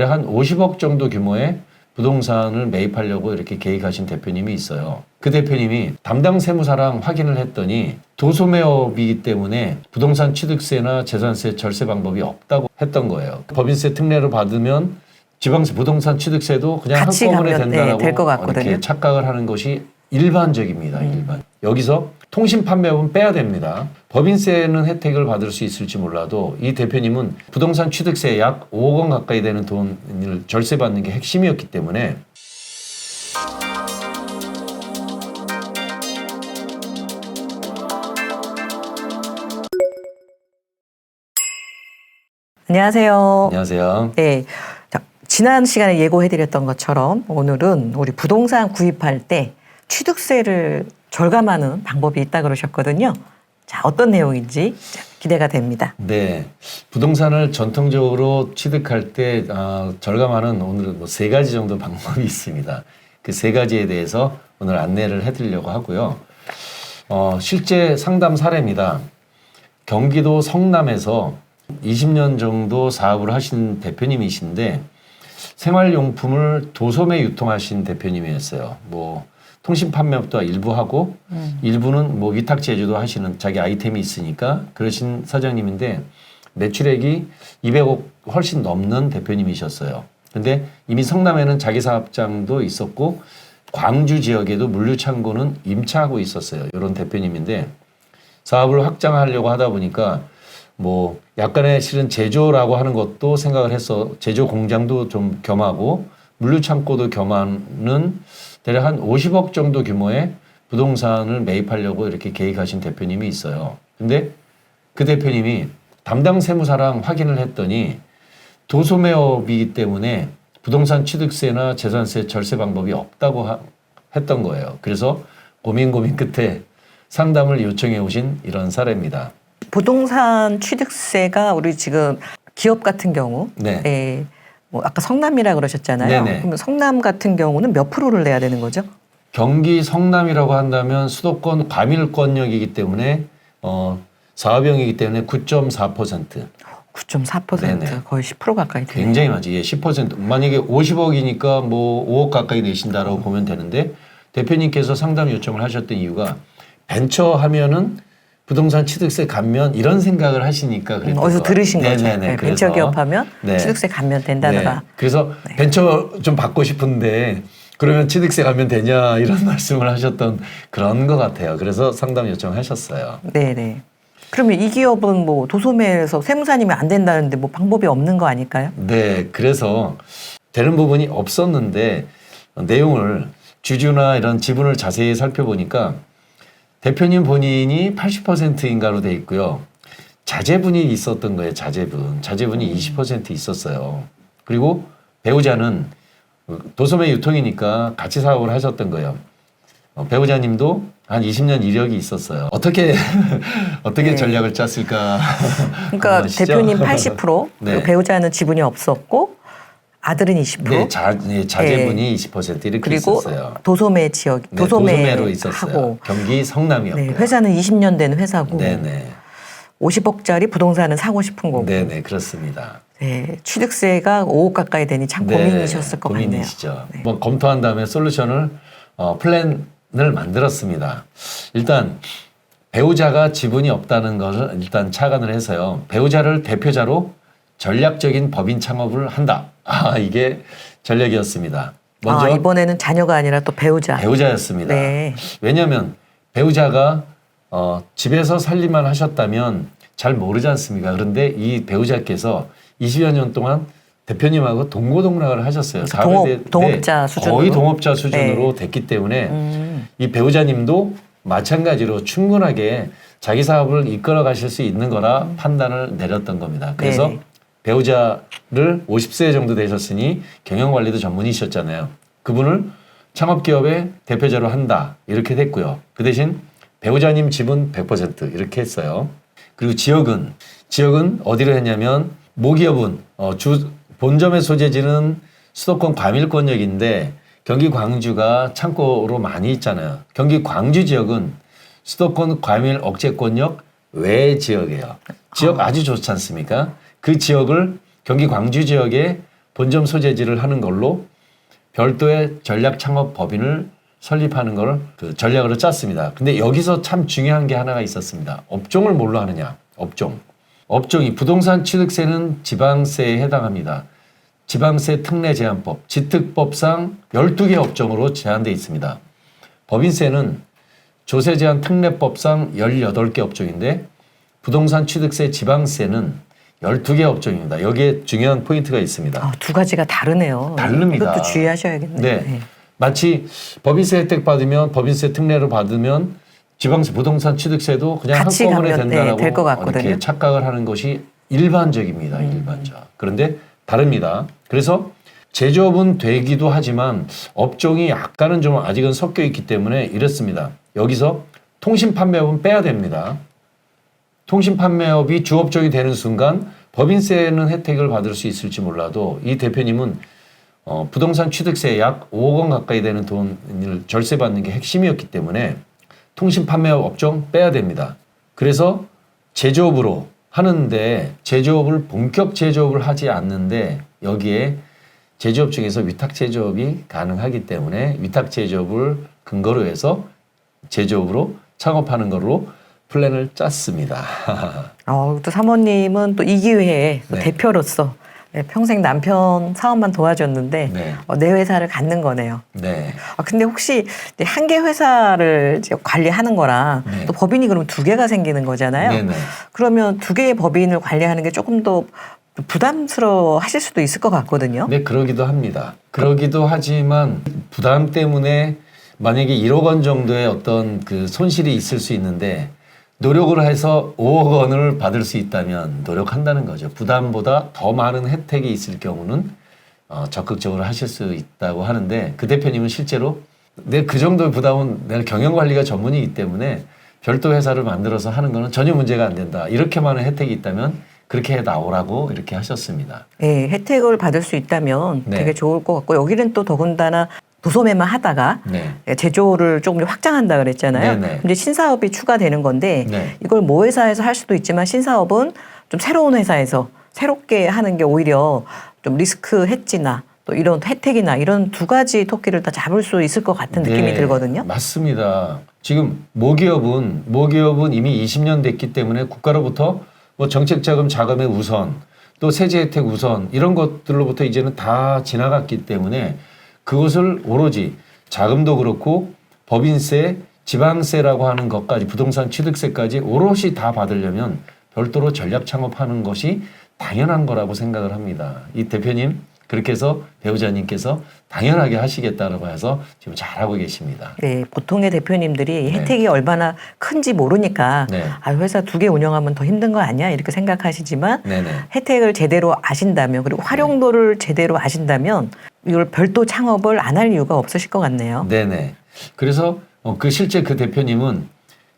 한 50억 정도 규모의 부동산을 매입하려고 이렇게 계획하신 대표님이 있어요. 그 대표님이 담당 세무사랑 확인을 했더니 도소매업이기 때문에 부동산 취득세나 재산세 절세 방법이 없다고 했던 거예요. 법인세 특례를 받으면 지방세 부동산 취득세도 그냥 같이 한꺼번에 가면, 된다라고 될 것 같거든요. 이렇게 착각을 하는 것이 일반적입니다. 일반. 여기서 통신 판매업은 빼야 됩니다. 법인세는 혜택을 받을 수 있을지 몰라도 이 대표님은 부동산 취득세 약 5억 원 가까이 되는 돈을 절세받는 게 핵심이었기 때문에 안녕하세요. 안녕하세요. 네. 자, 지난 시간에 예고해드렸던 것처럼 오늘은 우리 부동산 구입할 때 취득세를 절감하는 방법이 있다 그러셨거든요. 자, 어떤 내용인지 기대가 됩니다. 네. 부동산을 전통적으로 취득할 때 절감하는 오늘은 뭐 3가지 정도 방법이 있습니다. 그 3가지에 대해서 오늘 안내를 해드리려고 하고요. 실제 상담 사례입니다. 경기도 성남에서 20년 정도 사업을 하신 대표님이신데 생활용품을 도소매 유통하신 대표님이었어요. 뭐 통신 판매업도 일부 하고 일부는 뭐 위탁 제조도 하시는 자기 아이템이 있으니까 그러신 사장님인데 매출액이 200억 훨씬 넘는 대표님이셨어요. 근데 이미 성남에는 자기 사업장도 있었고 광주 지역에도 물류창고는 임차하고 있었어요. 이런 대표님인데 사업을 확장하려고 하다 보니까 뭐 약간의 실은 제조라고 하는 것도 생각을 해서 제조 공장도 좀 겸하고 물류창고도 겸하는 대략 한 50억 정도 규모의 부동산을 매입하려고 이렇게 계획하신 대표님이 있어요. 근데 그 대표님이 담당 세무사랑 확인을 했더니 도소매업이기 때문에 부동산 취득세나 재산세 절세 방법이 없다고 했던 거예요. 그래서 고민 끝에 상담을 요청해 오신 이런 사례입니다. 부동산 취득세가 우리 지금 기업 같은 경우 네. 뭐 아까 성남이라 그러셨잖아요. 네네. 그러면 성남 같은 경우는 몇 프로를 내야 되는 거죠? 경기 성남이라고 한다면 수도권 과밀권역이기 때문에 사업형이기 때문에 9.4%. 9.4% 네네. 거의 10% 가까이 되네요. 굉장히 많지. 예, 10%. 만약에 50억이니까 뭐 5억 가까이 내신다라고 보면 되는데 대표님께서 상담 요청을 하셨던 이유가 벤처 하면은 부동산 취득세 감면 이런 생각을 하시니까 그랬던 어디서 들으신 거죠. 네네네. 네, 그래서 벤처기업하면 네. 취득세 감면 된다더라. 네. 그래서 벤처 좀 받고 싶은데 그러면 취득세 감면 되냐 이런 말씀을 하셨던 그런 것 같아요. 그래서 상담 요청하셨어요. 네네. 그러면 이 기업은 뭐 도소매에서 세무사님이 안 된다는데 뭐 방법이 없는 거 아닐까요? 네, 그래서 되는 부분이 없었는데 내용을 주주나 이런 지분을 자세히 살펴보니까 대표님 본인이 80%인가로 돼 있고요. 자제분이 있었던 거예요. 자제분이 20% 있었어요. 그리고 배우자는 도소매 유통이니까 같이 사업을 하셨던 거예요. 배우자님도 한 20년 이력이 있었어요. 어떻게 네. 전략을 짰을까? 그러니까 한번 아시죠? 대표님 80%, 네. 배우자는 지분이 없었고 아들은 20%. 네, 자제분이 20% 이렇게 그리고 있었어요. 도소매 지역, 네, 도소매로 있었어요. 하고 경기 성남이었고요. 네, 회사는 20년 된 회사고 네네. 50억짜리 부동산은 사고 싶은 거고. 네네, 그렇습니다. 네, 취득세가 5억 가까이 되니 참 고민이셨을 것 같네요. 고민이시죠. 네. 뭐 검토한 다음에 솔루션을 플랜을 만들었습니다. 일단 배우자가 지분이 없다는 것을 일단 착안을 해서요. 배우자를 대표자로 전략적인 법인 창업을 한다. 이게 전략이었습니다. 먼저 이번에는 자녀가 아니라 또 배우자였습니다. 네. 왜냐하면 배우자가 집에서 살림만 하셨다면 잘 모르지 않습니까? 그런데 이 배우자께서 20여 년 동안 대표님하고 동고동락을 하셨어요. 동업자 수준으로. 거의 동업자 수준으로 됐기 때문에 이 배우자님도 마찬가지로 충분하게 자기 사업을 이끌어 가실 수 있는 거라 판단을 내렸던 겁니다. 그래서 네네. 배우자를 50세 정도 되셨으니 경영관리도 전문이셨잖아요. 그분을 창업기업의 대표자로 한다. 이렇게 됐고요. 그 대신 배우자님 지분 100% 이렇게 했어요. 그리고 지역은 어디로 했냐면 모기업은 본점의 소재지는 수도권 과밀권역인데 경기 광주가 창고로 많이 있잖아요. 경기 광주 지역은 수도권 과밀 억제권역 외 지역이에요. 지역 아주 좋지 않습니까? 그 지역을 경기 광주 지역에 본점 소재지를 하는 걸로 별도의 전략 창업 법인을 설립하는 걸 그 전략으로 짰습니다. 근데 여기서 참 중요한 게 하나가 있었습니다. 업종을 뭘로 하느냐? 업종이 부동산 취득세는 지방세에 해당합니다. 지방세 특례 제한법, 지특법상 12개 업종으로 제한되어 있습니다. 법인세는 조세 제한 특례법상 18개 업종인데 부동산 취득세 지방세는 12개 업종입니다. 여기에 중요한 포인트가 있습니다. 아, 두 가지가 다르네요. 다릅니다. 이것도 주의하셔야겠네요. 네. 마치 법인세 혜택 받으면 법인세 특례로 받으면 지방세 부동산 취득세도 그냥 같이 한꺼번에 가면, 된다라고 될 것 같거든요. 이렇게 착각을 하는 것이 일반적입니다. 일반적. 그런데 다릅니다. 그래서 제조업은 되기도 하지만 업종이 약간은 좀 아직은 섞여 있기 때문에 이렇습니다. 여기서 통신 판매업은 빼야 됩니다. 통신 판매업이 주업종이 되는 순간 법인세는 혜택을 받을 수 있을지 몰라도 이 대표님은 부동산 취득세 약 5억 원 가까이 되는 돈을 절세받는 게 핵심이었기 때문에 통신 판매업 업종 빼야 됩니다. 그래서 제조업으로 하는데 제조업을 본격 제조업을 하지 않는데 여기에 제조업 중에서 위탁 제조업이 가능하기 때문에 위탁 제조업을 근거로 해서 제조업으로 창업하는 걸로 플랜을 짰습니다. 또 사모님은 또 이 기회에 또 네. 대표로서 평생 남편 사업만 도와줬는데 네. 내 회사를 갖는 거네요. 네. 근데 혹시 한 개 회사를 이제 관리하는 거랑 네. 또 법인이 그러면 두 개가 생기는 거잖아요. 네네. 그러면 두 개의 법인을 관리하는 게 조금 더 부담스러워 하실 수도 있을 것 같거든요. 네, 그러기도 합니다. 그러기도 하지만 부담 때문에 만약에 1억 원 정도의 어떤 그 손실이 있을 수 있는데 노력을 해서 5억 원을 받을 수 있다면 노력한다는 거죠. 부담보다 더 많은 혜택이 있을 경우는 적극적으로 하실 수 있다고 하는데 그 대표님은 실제로 내 그 정도의 부담은 내가 경영관리가 전문이기 때문에 별도 회사를 만들어서 하는 거는 전혀 문제가 안 된다. 이렇게 많은 혜택이 있다면 그렇게 해 나오라고 이렇게 하셨습니다. 네, 혜택을 받을 수 있다면 네. 되게 좋을 것 같고 여기는 또 더군다나 도소매만 하다가 네. 제조를 조금 확장한다 그랬잖아요. 네네. 근데 신사업이 추가되는 건데 네. 이걸 모 회사에서 할 수도 있지만 신사업은 좀 새로운 회사에서 새롭게 하는 게 오히려 좀 리스크 해지나 또 이런 혜택이나 이런 두 가지 토끼를 다 잡을 수 있을 것 같은 느낌이 네, 들거든요. 맞습니다. 지금 모기업은 이미 20년 됐기 때문에 국가로부터 뭐 정책자금 자금의 우선 또 세제 혜택 우선 이런 것들로부터 이제는 다 지나갔기 때문에 그것을 오로지 자금도 그렇고 법인세, 지방세라고 하는 것까지 부동산 취득세까지 오롯이 다 받으려면 별도로 전략 창업하는 것이 당연한 거라고 생각을 합니다. 이 대표님 그렇게 해서 배우자님께서 당연하게 하시겠다라고 해서 지금 잘하고 계십니다. 네, 보통의 대표님들이 네. 혜택이 얼마나 큰지 모르니까 네. 회사 두 개 운영하면 더 힘든 거 아니야 이렇게 생각하시지만 네네. 혜택을 제대로 아신다면 그리고 활용도를 제대로 아신다면 이걸 별도 창업을 안 할 이유가 없으실 것 같네요. 네네. 그래서 실제 그 대표님은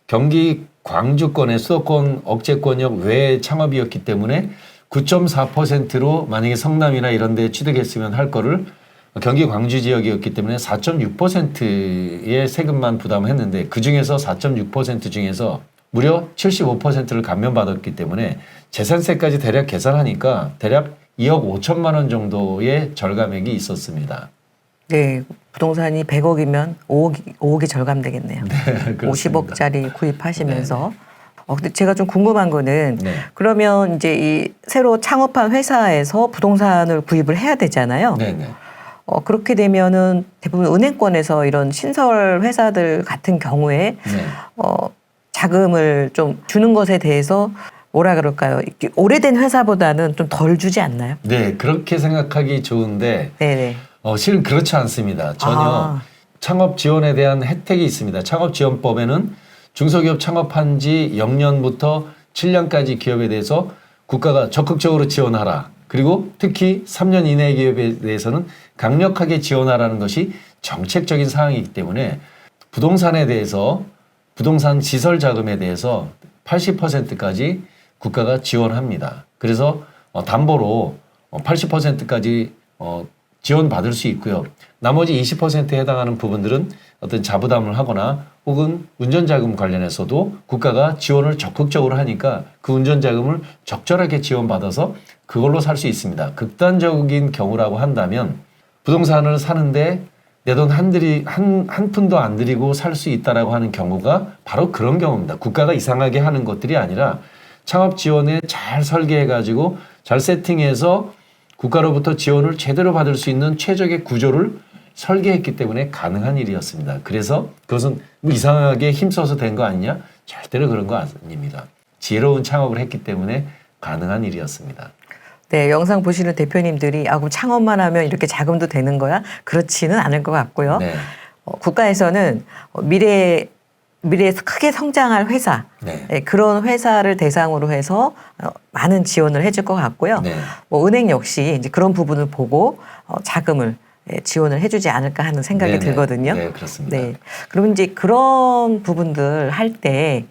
경기 광주권의 수도권 억제권역 외 창업이었기 때문에 9.4%로 만약에 성남이나 이런 데 취득했으면 할 거를 경기 광주 지역이었기 때문에 4.6%의 세금만 부담했는데 그중에서 4.6% 중에서 무려 75%를 감면받았기 때문에 재산세까지 대략 계산하니까 대략 2억 5천만 원 정도의 절감액이 있었습니다. 네, 부동산이 100억이면 5억이 절감되겠네요. 네, 그렇습니다. 50억짜리 구입하시면서. 근데 제가 좀 궁금한 거는 네. 그러면 이제 이 새로 창업한 회사에서 부동산을 구입을 해야 되잖아요. 네네. 그렇게 되면은 대부분 은행권에서 이런 신설 회사들 같은 경우에 네. 자금을 좀 주는 것에 대해서 뭐라 그럴까요? 이렇게 오래된 회사보다는 좀 덜 주지 않나요? 네, 그렇게 생각하기 좋은데 네네. 실은 그렇지 않습니다. 전혀 아. 창업 지원에 대한 혜택이 있습니다. 창업지원법에는 중소기업 창업한 지 0년부터 7년까지 기업에 대해서 국가가 적극적으로 지원하라. 그리고 특히 3년 이내 기업에 대해서는 강력하게 지원하라는 것이 정책적인 사항이기 때문에 부동산에 대해서 부동산 시설 자금에 대해서 80%까지 국가가 지원합니다. 그래서 담보로 80%까지 지원받을 수 있고요. 나머지 20%에 해당하는 부분들은 어떤 자부담을 하거나 혹은 운전자금 관련해서도 국가가 지원을 적극적으로 하니까 그 운전자금을 적절하게 지원받아서 그걸로 살 수 있습니다. 극단적인 경우라고 한다면 부동산을 사는데 내 돈 한 푼도 안 들이고 살 수 있다라고 하는 경우가 바로 그런 경우입니다. 국가가 이상하게 하는 것들이 아니라 창업 지원에 잘 설계해가지고 잘 세팅해서 국가로부터 지원을 제대로 받을 수 있는 최적의 구조를 설계했기 때문에 가능한 일이었습니다. 그래서 그것은 뭐 이상하게 힘써서 된 거 아니냐? 절대로 그런 거 아닙니다. 지혜로운 창업을 했기 때문에 가능한 일이었습니다. 네, 영상 보시는 대표님들이 그럼 창업만 하면 이렇게 자금도 되는 거야? 그렇지는 않을 것 같고요. 네. 국가에서는 미래에서 크게 성장할 회사, 네. 그런 회사를 대상으로 해서 많은 지원을 해줄 것 같고요. 네. 뭐 은행 역시 이제 그런 부분을 보고 자금을 지원을 해주지 않을까 하는 생각이 네네. 들거든요. 네, 그렇습니다. 네. 그러면 이제 그런 부분들 할 때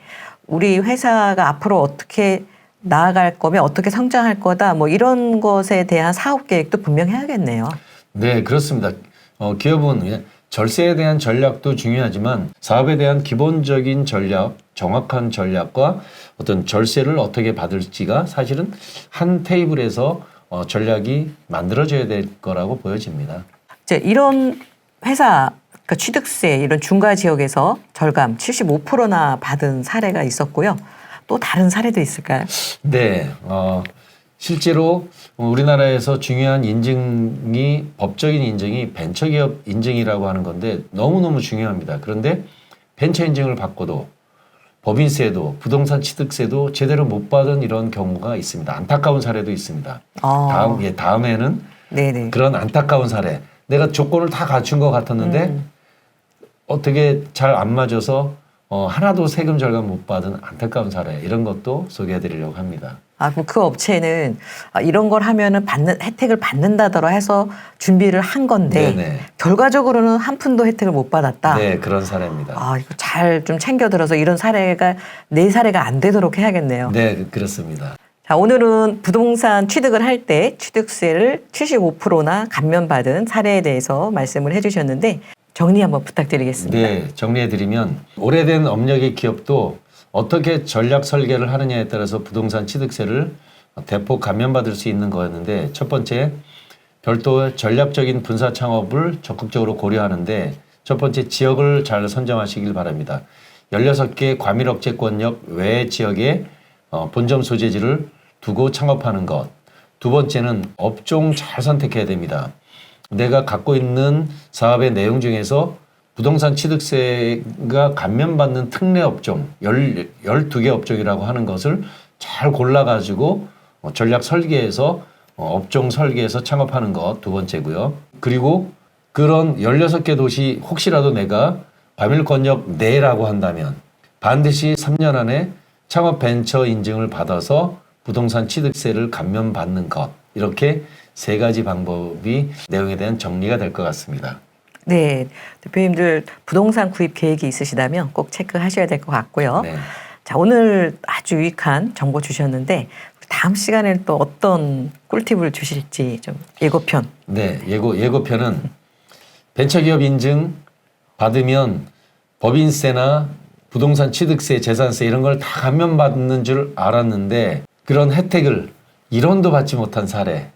우리 회사가 앞으로 어떻게 나아갈 거며 어떻게 성장할 거다 뭐 이런 것에 대한 사업 계획도 분명해야겠네요. 네, 그렇습니다. 기업은 절세에 대한 전략도 중요하지만 사업에 대한 기본적인 전략, 정확한 전략과 어떤 절세를 어떻게 받을지가 사실은 한 테이블에서 전략이 만들어져야 될 거라고 보여집니다. 이제 이런 회사 그러니까 취득세 이런 중과 지역에서 절감 75%나 받은 사례가 있었고요. 또 다른 사례도 있을까요? 네, 실제로 우리나라에서 중요한 인증이 법적인 인증이 벤처기업 인증이라고 하는 건데 너무너무 중요합니다. 그런데 벤처 인증을 받고도 법인세도 부동산 취득세도 제대로 못 받은 이런 경우가 있습니다. 안타까운 사례도 있습니다. 다음에는 네네. 그런 안타까운 사례. 내가 조건을 다 갖춘 것 같았는데 어떻게 잘 안 맞아서 하나도 세금 절감 못 받은 안타까운 사례 이런 것도 소개해드리려고 합니다. 그럼 그 업체는 이런 걸 하면은 혜택을 받는다더라 해서 준비를 한 건데 네네. 결과적으로는 한 푼도 혜택을 못 받았다. 네, 그런 사례입니다. 이거 잘 좀 챙겨 들어서 이런 사례가 내 사례가 안 되도록 해야겠네요. 네, 그렇습니다. 자, 오늘은 부동산 취득을 할 때 취득세를 75%나 감면받은 사례에 대해서 말씀을 해주셨는데 정리 한번 부탁드리겠습니다. 네, 정리해드리면 오래된 업력의 기업도 어떻게 전략 설계를 하느냐에 따라서 부동산 취득세를 대폭 감면받을 수 있는 거였는데 첫 번째, 별도의 전략적인 분사 창업을 적극적으로 고려하는데 첫 번째 지역을 잘 선정하시길 바랍니다. 16개 과밀억제권역 외 지역에 본점 소재지를 두고 창업하는 것. 두 번째는 업종 잘 선택해야 됩니다. 내가 갖고 있는 사업의 내용 중에서 부동산 취득세가 감면받는 특례 업종 12개 업종이라고 하는 것을 잘 골라가지고 전략 설계해서 업종 설계해서 창업하는 것 두 번째고요. 그리고 그런 16개 도시 혹시라도 내가 과밀권역 내라고 한다면 반드시 3년 안에 창업 벤처 인증을 받아서 부동산 취득세를 감면받는 것 이렇게 세 가지 방법이 내용에 대한 정리가 될 것 같습니다. 네, 대표님들 부동산 구입 계획이 있으시다면 꼭 체크하셔야 될 것 같고요. 네. 자, 오늘 아주 유익한 정보 주셨는데 다음 시간에는 또 어떤 꿀팁을 주실지 좀 예고편. 네, 예고편은 벤처기업 인증 받으면 법인세나 부동산 취득세, 재산세 이런 걸 다 감면받는 줄 알았는데 그런 혜택을 1원도 받지 못한 사례,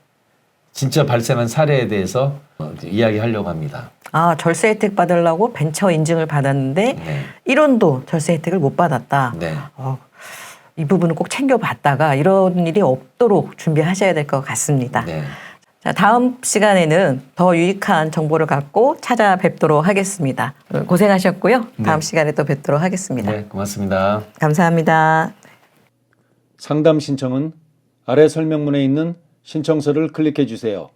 진짜 발생한 사례에 대해서 이야기하려고 합니다. 절세 혜택 받으려고 벤처 인증을 받았는데 네. 1원도 절세 혜택을 못 받았다. 네. 이 부분은 꼭 챙겨봤다가 이런 일이 없도록 준비하셔야 될 것 같습니다. 네. 자, 다음 시간에는 더 유익한 정보를 갖고 찾아뵙도록 하겠습니다. 고생하셨고요. 다음 시간에 또 뵙도록 하겠습니다. 네, 고맙습니다. 감사합니다. 상담 신청은 아래 설명문에 있는 신청서를 클릭해 주세요.